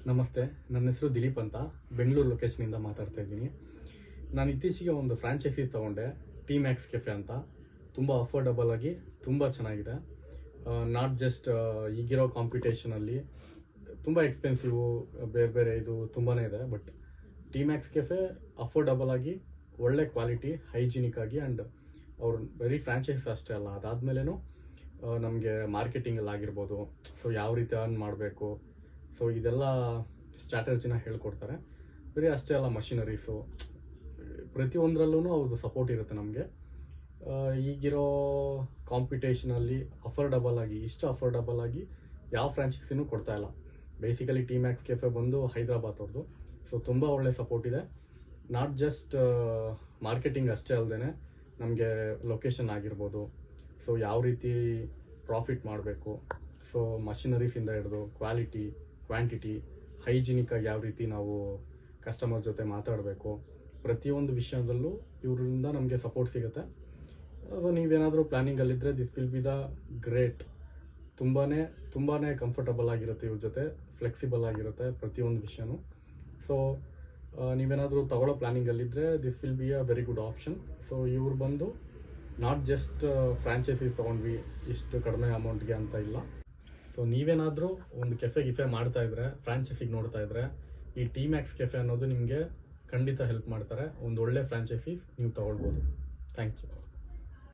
ನಮಸ್ತೆ, ನನ್ನ ಹೆಸರು ದಿಲೀಪ್ ಅಂತ ಬೆಂಗಳೂರು ಲೊಕೇಶನಿಂದ ಮಾತಾಡ್ತಾ ಇದ್ದೀನಿ. ನಾನು ಇತ್ತೀಚೆಗೆ ಒಂದು ಫ್ರಾಂಚೈಸೀಸ್ ತೊಗೊಂಡೆ, ಟಿ ಮ್ಯಾಕ್ಸ್ ಕೆಫೆ ಅಂತ. ತುಂಬ ಅಫೋರ್ಡಬಲ್ ಆಗಿ ತುಂಬ ಚೆನ್ನಾಗಿದೆ. ನಾಟ್ ಜಸ್ಟ್ ಈಗಿರೋ ಕಾಂಪಿಟೇಷನಲ್ಲಿ ತುಂಬ ಎಕ್ಸ್ಪೆನ್ಸಿವು, ಬೇರೆ ಬೇರೆ ಇದು ತುಂಬಾ ಇದೆ. But T Max cafe affordable ಆಗಿ, ಒಳ್ಳೆ ಕ್ವಾಲಿಟಿ, ಹೈಜಿನಿಕ್ ಆಗಿ, ಆ್ಯಂಡ್ ಅವ್ರು ಬರೀ ಫ್ರಾಂಚೈಸ್ ಅಷ್ಟೇ ಅಲ್ಲ, ಅದಾದಮೇಲೆನೂ ನಮಗೆ ಮಾರ್ಕೆಟಿಂಗಲ್ಲಿ ಆಗಿರ್ಬೋದು, ಸೊ ಯಾವ ರೀತಿ ಅರ್ನ್ ಮಾಡಬೇಕು, ಸೊ ಇದೆಲ್ಲ ಸ್ಟ್ರಾಟಜಿನ ಹೇಳ್ಕೊಡ್ತಾರೆ. ಬರೀ ಅಷ್ಟೇ ಅಲ್ಲ, ಮಷಿನರೀಸು ಪ್ರತಿಯೊಂದರಲ್ಲೂ ಅವ್ರದ್ದು ಸಪೋರ್ಟ್ ಇರುತ್ತೆ ನಮಗೆ. ಈಗಿರೋ ಕಾಂಪಿಟೇಷನಲ್ಲಿ ಅಫೋರ್ಡಬಲ್ ಆಗಿ, ಇಷ್ಟು ಅಫೋರ್ಡಬಲ್ ಆಗಿ ಯಾವ ಫ್ರಾಂಚೈಸಿನೂ ಕೊಡ್ತಾ ಇಲ್ಲ. ಬೇಸಿಕಲಿ ಟಿ ಮ್ಯಾಕ್ಸ್ ಕೆಫೆ ಬಂದು ಹೈದರಾಬಾದ್ ಅವ್ರದ್ದು. ಸೊ ತುಂಬ ಒಳ್ಳೆ ಸಪೋರ್ಟ್ ಇದೆ. ನಾಟ್ ಜಸ್ಟ್ ಮಾರ್ಕೆಟಿಂಗ್ ಅಷ್ಟೇ ಅಲ್ಲದೆ ನಮಗೆ ಲೊಕೇಶನ್ ಆಗಿರ್ಬೋದು, ಸೊ ಯಾವ ರೀತಿ ಪ್ರಾಫಿಟ್ ಮಾಡಬೇಕು, ಸೊ ಮಷಿನರೀಸಿಂದ ಹಿಡಿದು ಕ್ವಾಲಿಟಿ, ಕ್ವಾಂಟಿಟಿ, ಹೈಜಿನಿಕ್ಕಾಗಿ ಯಾವ ರೀತಿ ನಾವು ಕಸ್ಟಮರ್ ಜೊತೆ ಮಾತಾಡಬೇಕು, ಪ್ರತಿಯೊಂದು ವಿಷಯದಲ್ಲೂ ಇವರಿಂದ ನಮಗೆ ಸಪೋರ್ಟ್ ಸಿಗುತ್ತೆ. ಸೊ ನೀವೇನಾದರೂ ಪ್ಲ್ಯಾನಿಂಗಲ್ಲಿದ್ದರೆ this will be the great. ತುಂಬಾ ಕಂಫರ್ಟಬಲ್ ಆಗಿರುತ್ತೆ ಇವ್ರ ಜೊತೆ, ಫ್ಲೆಕ್ಸಿಬಲ್ ಆಗಿರುತ್ತೆ ಪ್ರತಿಯೊಂದು ವಿಷಯನೂ. ಸೊ ನೀವೇನಾದರೂ ತಗೊಳ್ಳೋ ಪ್ಲ್ಯಾನಿಂಗಲ್ಲಿದ್ದರೆ this will be a very good option. So ಇವ್ರು ಬಂದು ನಾಟ್ ಜಸ್ಟ್ ಫ್ರಾಂಚೈಸೀಸ್ ತೊಗೊಂಡ್ವಿ ಇಷ್ಟು ಕಡಿಮೆ ಅಮೌಂಟ್ಗೆ ಅಂತ ಇಲ್ಲ. ಸೊ ನೀವೇನಾದರೂ ಒಂದು ಕೆಫೆ ಮಾಡ್ತಾ ಇದ್ರೆ, ಫ್ರಾಂಚೈಸಿಗೆ ನೋಡ್ತಾ ಇದ್ರೆ, ಈ ಟಿ ಮ್ಯಾಕ್ಸ್ ಕೆಫೆ ಅನ್ನೋದು ನಿಮಗೆ ಖಂಡಿತ ಹೆಲ್ಪ್ ಮಾಡ್ತಾರೆ. ಒಂದು ಒಳ್ಳೆ ಫ್ರಾಂಚೈಸಿ ನೀವು ತಗೊಳ್ಬೋದು. Thank you.